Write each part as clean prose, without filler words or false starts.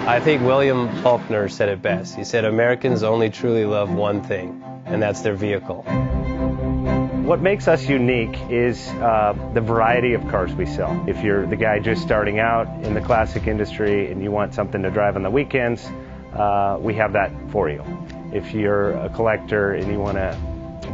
I think William Faulkner said it best. He said, Americans only truly love one thing, and that's their vehicle. What makes us unique is the variety of cars we sell. If you're the guy just starting out in the classic industry and you want something to drive on the weekends, we have that for you. If you're a collector and you want to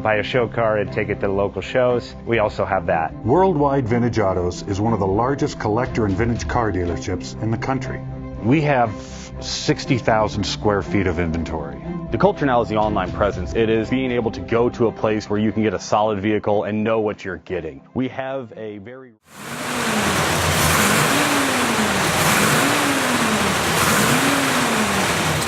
buy a show car and take it to the local shows, we also have that. Worldwide Vintage Autos is one of the largest collector and vintage car dealerships in the country. We have 60,000 square feet of inventory. The culture now is the online presence. It is being able to go to a place where you can get a solid vehicle and know what you're getting. We have a very...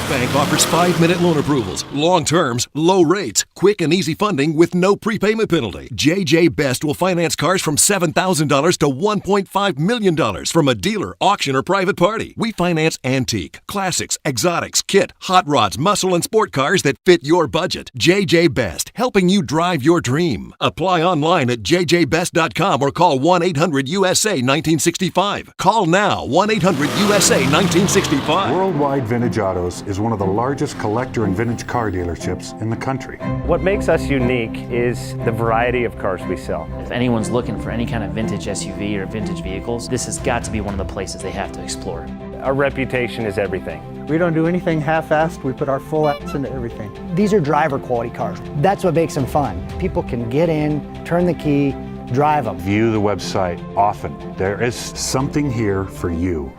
Bank offers 5-minute loan approvals, long terms, low rates, quick and easy funding with no prepayment penalty. JJ Best will finance cars from $7,000 to $1.5 million from a dealer, auction, or private party. We finance antique, classics, exotics, kit, hot rods, muscle, and sport cars that fit your budget. JJ Best, helping you drive your dream. Apply online at jjbest.com or call 1-800-USA-1965. Call now, 1-800-USA-1965. Worldwide Vintage Autos is one of the largest collector and vintage car dealerships in the country. What makes us unique is the variety of cars we sell. If anyone's looking for any kind of vintage SUV or vintage vehicles, this has got to be one of the places they have to explore. Our reputation is everything. We don't do anything half-assed. We put our full ass into everything. These are driver quality cars. That's what makes them fun. People can get in, turn the key, drive them. View the website often. There is something here for you.